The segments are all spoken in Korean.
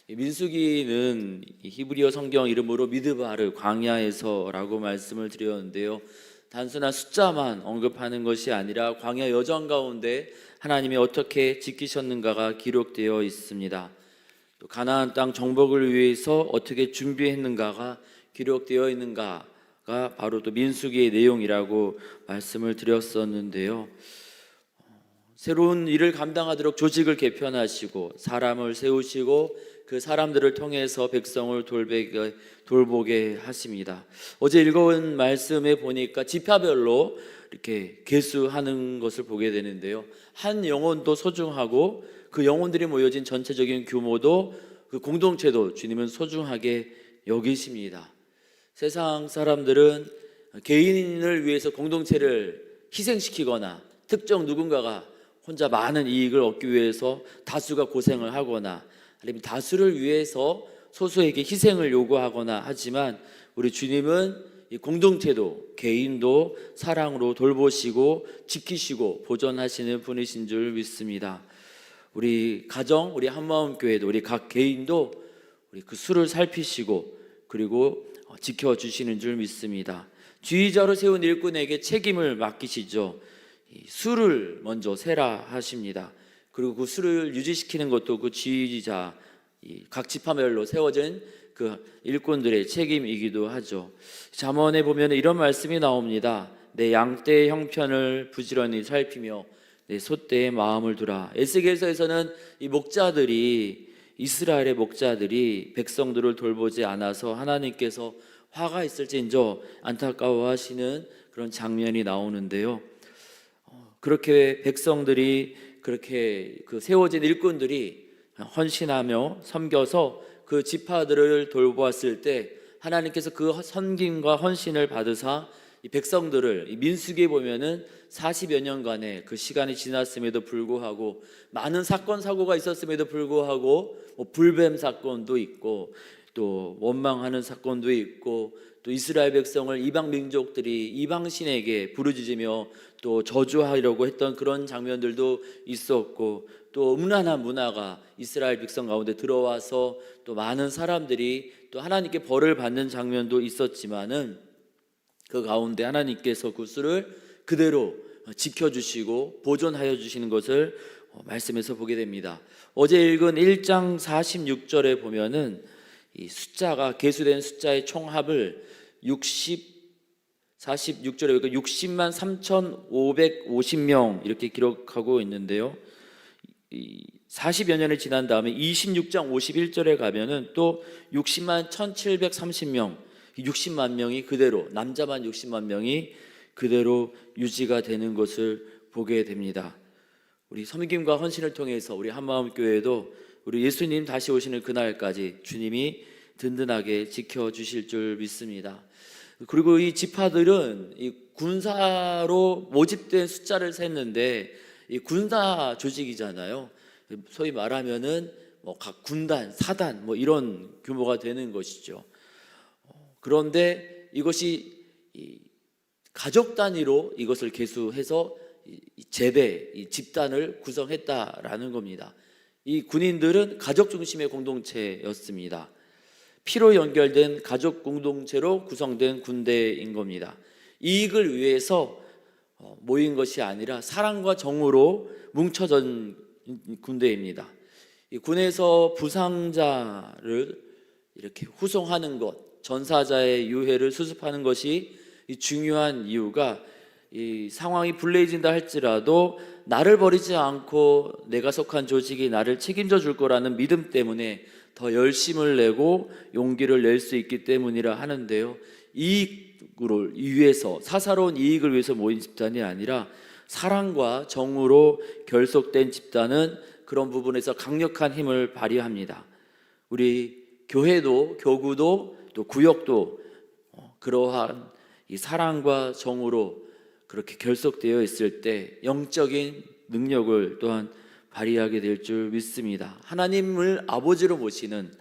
민수기는 히브리어 성경 이름으로 미드바르 광야에서라고 말씀을 드렸는데요. 단순한 숫자만 언급하는 것이 아니라 광야 여정 가운데 하나님이 어떻게 지키셨는가가 기록되어 있습니다. 또 가나안 땅 정복을 위해서 어떻게 준비했는가가 기록되어 있는가가 바로 또 민수기의 내용이라고 말씀을 드렸었는데요. 새로운 일을 감당하도록 조직을 개편하시고 사람을 세우시고 그 사람들을 통해서 백성을 돌보게 하십니다. 어제 읽어온 말씀에 보니까 지파별로 이렇게 계수하는 것을 보게 되는데요. 한 영혼도 소중하고 그 영혼들이 모여진 전체적인 규모도 그 공동체도 주님은 소중하게 여기십니다. 세상 사람들은 개인을 위해서 공동체를 희생시키거나 특정 누군가가 혼자 많은 이익을 얻기 위해서 다수가 고생을 하거나 아니면 다수를 위해서 소수에게 희생을 요구하거나 하지만 우리 주님은 이 공동체도 개인도 사랑으로 돌보시고 지키시고 보존하시는 분이신 줄 믿습니다. 우리 가정, 우리 한마음교회도 우리 각 개인도 우리 그 수를 살피시고 그리고 지켜주시는 줄 믿습니다. 지휘자로 세운 일꾼에게 책임을 맡기시죠. 수를 먼저 세라 하십니다. 그리고 그 수를 유지시키는 것도 그 지휘자 각 지파별로 세워진 그 일꾼들의 책임이기도 하죠. 잠언에 보면 이런 말씀이 나옵니다. 내 양떼의 형편을 부지런히 살피며 내 소떼의 마음을 두라. 에스겔서에서는 이 목자들이 이스라엘의 목자들이 백성들을 돌보지 않아서 하나님께서 화가 있을진저 안타까워하시는 그런 장면이 나오는데요. 그렇게 백성들이 그렇게 그 세워진 일꾼들이 헌신하며 섬겨서 그 지파들을 돌보았을 때 하나님께서 그 섬김과 헌신을 받으사 이 백성들을 이 민수기에 보면은 40여 년간의 그 시간이 지났음에도 불구하고 많은 사건 사고가 있었음에도 불구하고 불뱀 사건도 있고 또 원망하는 사건도 있고 또 이스라엘 백성을 이방 민족들이 이방 신에게 부르짖으며 또 저주하려고 했던 그런 장면들도 있었고 또 음란한 문화가 이스라엘 백성 가운데 들어와서 또 많은 사람들이 또 하나님께 벌을 받는 장면도 있었지만은 그 가운데 하나님께서 그 수를 그대로 지켜주시고 보존하여 주시는 것을 말씀에서 보게 됩니다. 어제 읽은 1장 46절에 보면은 이 숫자가 계수된 숫자의 총합을 46절에 60만 3,550명 이렇게 기록하고 있는데요. 40여 년이 지난 다음에 26장 51절에 가면은 또 60만 1,730명, 60만 명이 그대로 남자만 60만 명이 그대로 유지가 되는 것을 보게 됩니다. 우리 섬김과 헌신을 통해서 우리 한마음교회도 우리 예수님 다시 오시는 그날까지 주님이 든든하게 지켜주실 줄 믿습니다. 그리고 이 지파들은 이 군사로 모집된 숫자를 셌는데 이 군사 조직이잖아요. 소위 말하면은 뭐 각 군단, 사단 뭐 이런 규모가 되는 것이죠. 그런데 이것이 이 가족 단위로 이것을 계수해서 제대, 이 집단을 구성했다라는 겁니다. 이 군인들은 가족 중심의 공동체였습니다. 피로 연결된 가족 공동체로 구성된 군대인 겁니다. 이익을 위해서 모인 것이 아니라 사랑과 정으로 뭉쳐진 군대입니다. 이 군에서 부상자를 이렇게 후송하는 것, 전사자의 유해를 수습하는 것이 중요한 이유가 이 상황이 불리해진다 할지라도 나를 버리지 않고 내가 속한 조직이 나를 책임져 줄 거라는 믿음 때문에 더 열심을 내고 용기를 낼 수 있기 때문이라 하는데요. 이익을 위해서, 사사로운 이익을 위해서 모인 집단이 아니라 사랑과 정으로 결속된 집단은 그런 부분에서 강력한 힘을 발휘합니다. 우리 교회도 교구도 또 구역도 그러한 이 사랑과 정으로 그렇게 결속되어 있을 때 영적인 능력을 또한 발휘하게 될 줄 믿습니다. 하나님을 아버지로 모시는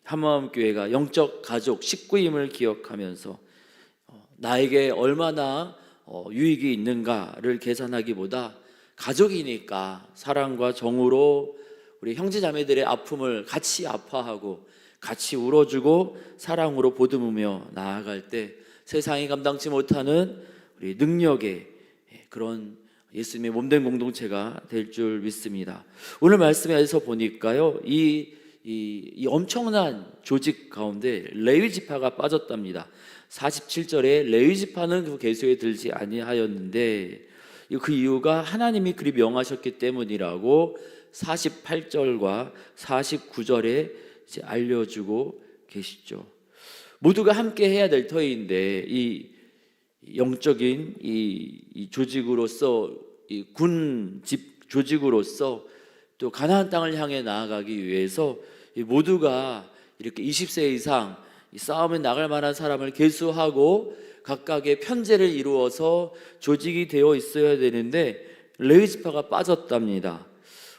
한마음교회가 영적 가족 식구임을 기억하면서 나에게 얼마나 유익이 있는가를 계산하기보다 가족이니까 사랑과 정으로 우리 형제 자매들의 아픔을 같이 아파하고 같이 울어주고 사랑으로 보듬으며 나아갈 때 세상이 감당치 못하는 우리 능력의 그런 예수님의 몸된 공동체가 될 줄 믿습니다. 오늘 말씀에서 보니까요, 이 엄청난 조직 가운데 레위 지파가 빠졌답니다. 47절에 레위 지파는 그 계수에 들지 아니하였는데 그 이유가 하나님이 그리 명하셨기 때문이라고 48절과 49절에 이제 알려주고 계시죠. 모두가 함께 해야 될 터인데 이 영적인 이 조직으로서, 이 군 집 조직으로서 또 가나안 땅을 향해 나아가기 위해서 모두가 이렇게 20세 이상 이 싸움에 나갈 만한 사람을 계수하고 각각의 편제를 이루어서 조직이 되어 있어야 되는데 레위 지파가 빠졌답니다.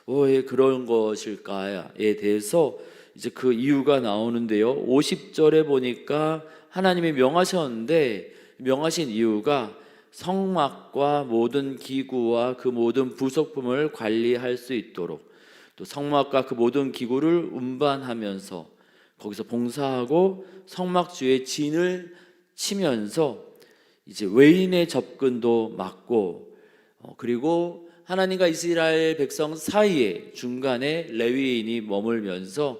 왜 그런 것일까에 대해서 이제 그 이유가 나오는데요. 50절에 보니까 하나님이 명하셨는데 명하신 이유가 성막과 모든 기구와 그 모든 부속품을 관리할 수 있도록, 또 성막과 그 모든 기구를 운반하면서 거기서 봉사하고 성막 주에 진을 치면서 이제 외인의 접근도 막고, 그리고 하나님과 이스라엘 백성 사이에 중간에 레위인이 머물면서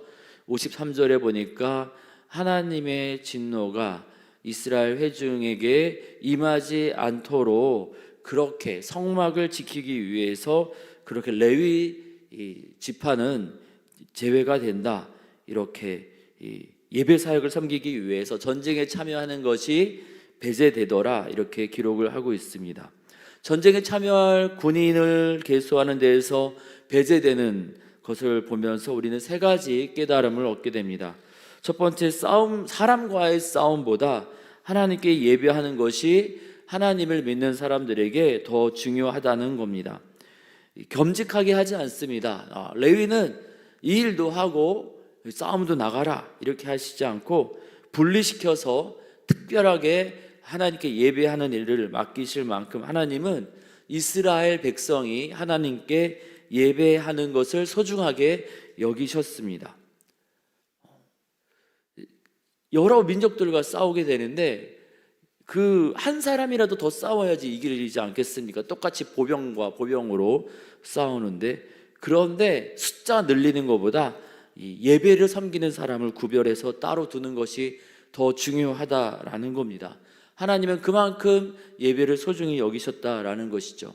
53절에 보니까 하나님의 진노가 이스라엘 회중에게 임하지 않도록 그렇게 성막을 지키기 위해서 그렇게 레위 지파는 제외가 된다. 이렇게 예배 사역을 섬기기 위해서 전쟁에 참여하는 것이 배제되더라. 이렇게 기록을 하고 있습니다. 전쟁에 참여할 군인을 계수하는 데에서 배제되는 것을 보면서 우리는 세 가지 깨달음을 얻게 됩니다. 첫 번째, 사람과의 싸움보다 하나님께 예배하는 것이 하나님을 믿는 사람들에게 더 중요하다는 겁니다. 겸직하게 하지 않습니다. 레위는 이 일도 하고 싸움도 나가라 이렇게 하시지 않고 분리시켜서 특별하게 하나님께 예배하는 일을 맡기실 만큼 하나님은 이스라엘 백성이 하나님께 예배하는 것을 소중하게 여기셨습니다. 여러 민족들과 싸우게 되는데 그 한 사람이라도 더 싸워야지 이기지 않겠습니까? 똑같이 보병과 보병으로 싸우는데, 그런데 숫자 늘리는 것보다 이 예배를 섬기는 사람을 구별해서 따로 두는 것이 더 중요하다라는 겁니다. 하나님은 그만큼 예배를 소중히 여기셨다라는 것이죠.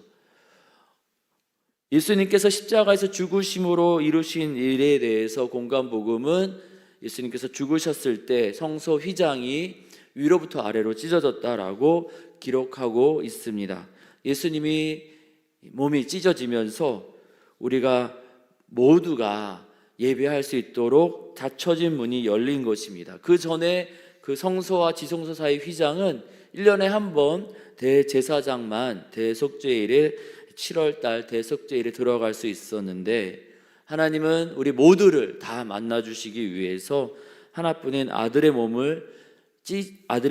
예수님께서 십자가에서 죽으심으로 이루신 일에 대해서 공간복음은 예수님께서 죽으셨을 때 성소 휘장이 위로부터 아래로 찢어졌다라고 기록하고 있습니다. 예수님이 몸이 찢어지면서 우리가 모두가 예배할 수 있도록 닫혀진 문이 열린 것입니다. 그 전에 그 성소와 지성소 사이 휘장은 1년에 한 번 대제사장만 대속죄일에 7월달 대속죄일에 들어갈 수 있었는데, 하나님은 우리 모두를 다 만나주시기 위해서 하나뿐인 아들의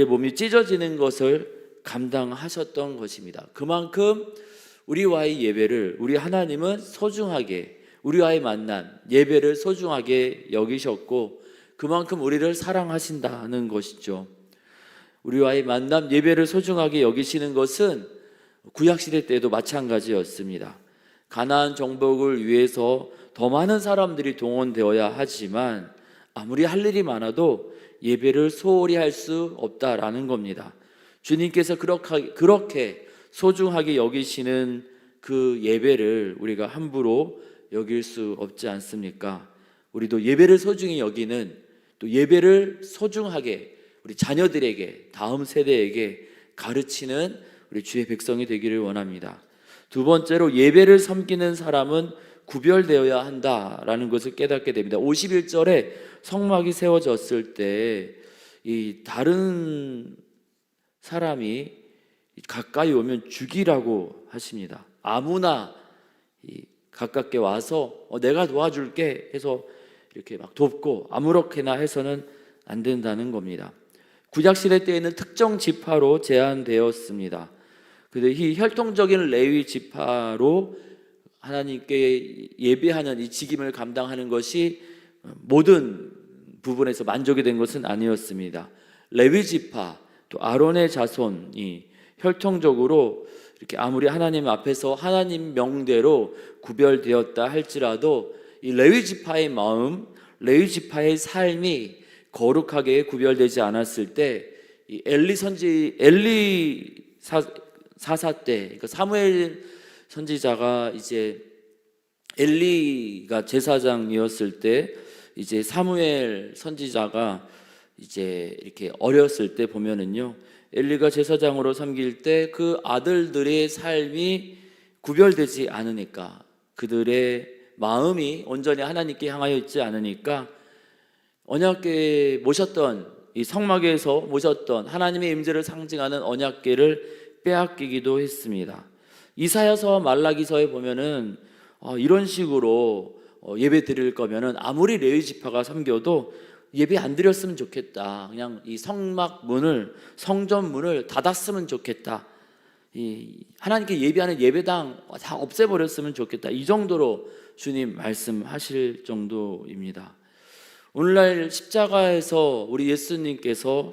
몸이 찢어지는 것을 감당하셨던 것입니다. 그만큼 우리와의 예배를, 우리 하나님은 소중하게, 우리와의 만남, 예배를 소중하게 여기셨고 그만큼 우리를 사랑하신다는 것이죠. 우리와의 만남, 예배를 소중하게 여기시는 것은 구약시대 때도 마찬가지였습니다. 가나안 정복을 위해서 더 많은 사람들이 동원되어야 하지만 아무리 할 일이 많아도 예배를 소홀히 할 수 없다라는 겁니다. 주님께서 그렇게 소중하게 여기시는 그 예배를 우리가 함부로 여길 수 없지 않습니까? 우리도 예배를 소중히 여기는, 또 예배를 소중하게 우리 자녀들에게, 다음 세대에게 가르치는 우리 주의 백성이 되기를 원합니다. 두 번째로, 예배를 섬기는 사람은 구별되어야 한다라는 것을 깨닫게 됩니다. 51절에 성막이 세워졌을 때 이 다른 사람이 가까이 오면 죽이라고 하십니다. 아무나 가깝게 와서 내가 도와줄게 해서 이렇게 막 돕고 아무렇게나 해서는 안 된다는 겁니다. 구약시대 때에는 특정 지파로 제한되었습니다. 근데 이 혈통적인 레위 지파로 하나님께 예배하는 이 직임을 감당하는 것이 모든 부분에서 만족이 된 것은 아니었습니다. 레위 지파 또 아론의 자손이 혈통적으로 이렇게 아무리 하나님 앞에서 하나님 명대로 구별되었다 할지라도 이 레위 지파의 마음, 레위 지파의 삶이 거룩하게 구별되지 않았을 때 이 엘리 사사 때, 그러니까 사무엘 선지자가 이제 엘리가 제사장이었을 때 이제 사무엘 선지자가 이제 이렇게 어렸을 때 보면은요, 엘리가 제사장으로 섬길 때 그 아들들의 삶이 구별되지 않으니까, 그들의 마음이 온전히 하나님께 향하여 있지 않으니까 언약궤에 모셨던 이 성막에서 모셨던 하나님의 임재를 상징하는 언약궤를 빼앗기기도 했습니다. 이사야서와 말라기서에 보면은 이런 식으로 예배 드릴 거면은 아무리 레위 지파가 섬겨도 예배 안 드렸으면 좋겠다. 그냥 이 성막 문을, 성전 문을 닫았으면 좋겠다. 이 하나님께 예배하는 예배당 다 없애버렸으면 좋겠다. 이 정도로 주님 말씀하실 정도입니다. 오늘날 십자가에서 우리 예수님께서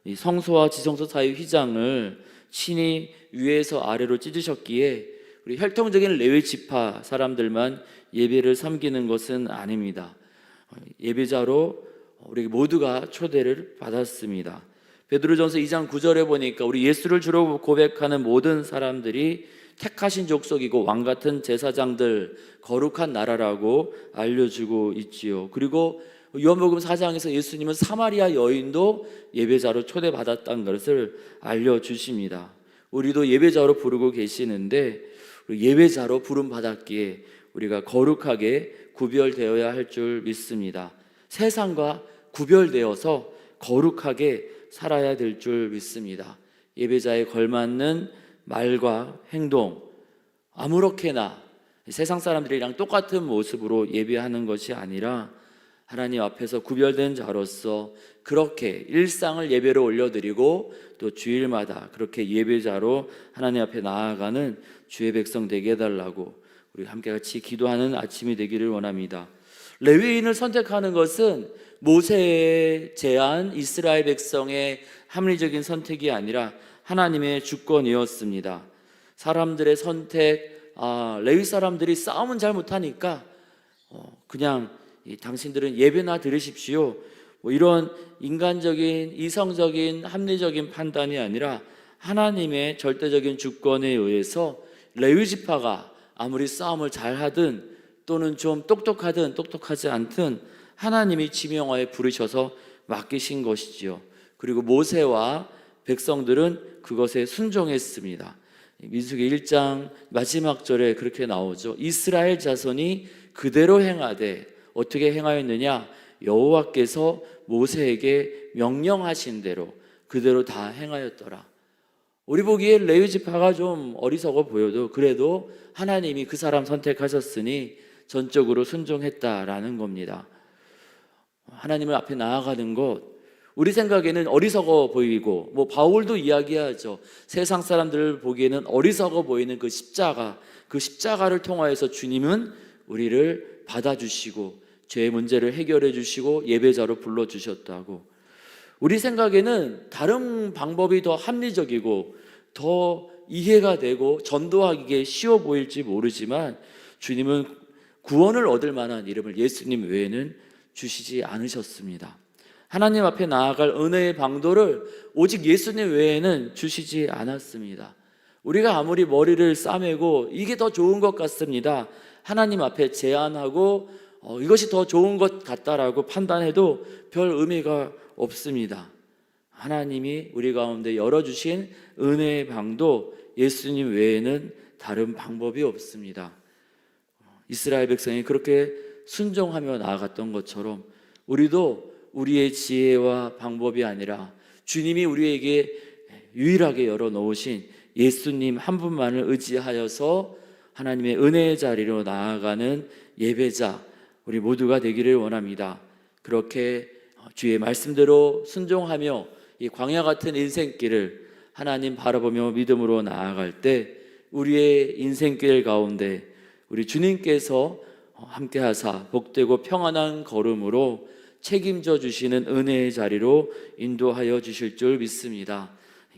이 성소와 지성소 사이 휘장을 친히 위에서 아래로 찢으셨기에 우리 혈통적인 레위 지파 사람들만 예배를 섬기는 것은 아닙니다. 예배자로 우리 모두가 초대를 받았습니다. 베드로전서 2장 9절에 보니까 우리 예수를 주로 고백하는 모든 사람들이 택하신 족속이고 왕같은 제사장들, 거룩한 나라라고 알려주고 있지요. 그리고 요한복음 4장에서 예수님은 사마리아 여인도 예배자로 초대받았다는 것을 알려주십니다. 우리도 예배자로 부르고 계시는데 예배자로 부름받았기에 우리가 거룩하게 구별되어야 할 줄 믿습니다. 세상과 구별되어서 거룩하게 살아야 될 줄 믿습니다. 예배자에 걸맞는 말과 행동, 아무렇게나 세상 사람들이랑 똑같은 모습으로 예배하는 것이 아니라 하나님 앞에서 구별된 자로서 그렇게 일상을 예배로 올려드리고 또 주일마다 그렇게 예배자로 하나님 앞에 나아가는 주의 백성 되게 해달라고 우리 함께 같이 기도하는 아침이 되기를 원합니다. 레위인을 선택하는 것은 모세의 제안, 이스라엘 백성의 합리적인 선택이 아니라 하나님의 주권이었습니다. 사람들의 선택, 레위 사람들이 싸움은 잘 못하니까 그냥 당신들은 예배나 드리십시오, 이런 인간적인 이성적인 합리적인 판단이 아니라 하나님의 절대적인 주권에 의해서 레위 지파가 아무리 싸움을 잘하든 또는 좀 똑똑하든 똑똑하지 않든 하나님이 지명하에 부르셔서 맡기신 것이지요. 그리고 모세와 백성들은 그것에 순종했습니다. 민수기 1장 마지막 절에 그렇게 나오죠. 이스라엘 자손이 그대로 행하되 어떻게 행하였느냐? 여호와께서 모세에게 명령하신 대로 그대로 다 행하였더라. 우리 보기에 레위 지파가 좀 어리석어 보여도 그래도 하나님이 그 사람 선택하셨으니 전적으로 순종했다라는 겁니다. 하나님을 앞에 나아가는 것, 우리 생각에는 어리석어 보이고 바울도 이야기하죠. 세상 사람들을 보기에는 어리석어 보이는 그 십자가를 통하여서 주님은 우리를 받아주시고 죄의 문제를 해결해 주시고 예배자로 불러주셨다고. 우리 생각에는 다른 방법이 더 합리적이고 더 이해가 되고 전도하기에 쉬워 보일지 모르지만 주님은 구원을 얻을 만한 이름을 예수님 외에는 주시지 않으셨습니다. 하나님 앞에 나아갈 은혜의 방도를 오직 예수님 외에는 주시지 않았습니다. 우리가 아무리 머리를 싸매고 이게 더 좋은 것 같습니다, 하나님 앞에 제안하고 이것이 더 좋은 것 같다라고 판단해도 별 의미가 없습니다. 하나님이 우리 가운데 열어주신 은혜의 방도 예수님 외에는 다른 방법이 없습니다. 이스라엘 백성이 그렇게 순종하며 나아갔던 것처럼 우리도 우리의 지혜와 방법이 아니라 주님이 우리에게 유일하게 열어놓으신 예수님 한 분만을 의지하여서 하나님의 은혜의 자리로 나아가는 예배자 우리 모두가 되기를 원합니다. 그렇게 주의 말씀대로 순종하며 이 광야 같은 인생길을 하나님 바라보며 믿음으로 나아갈 때 우리의 인생길 가운데 우리 주님께서 함께 하사 복되고 평안한 걸음으로 책임져 주시는 은혜의 자리로 인도하여 주실 줄 믿습니다.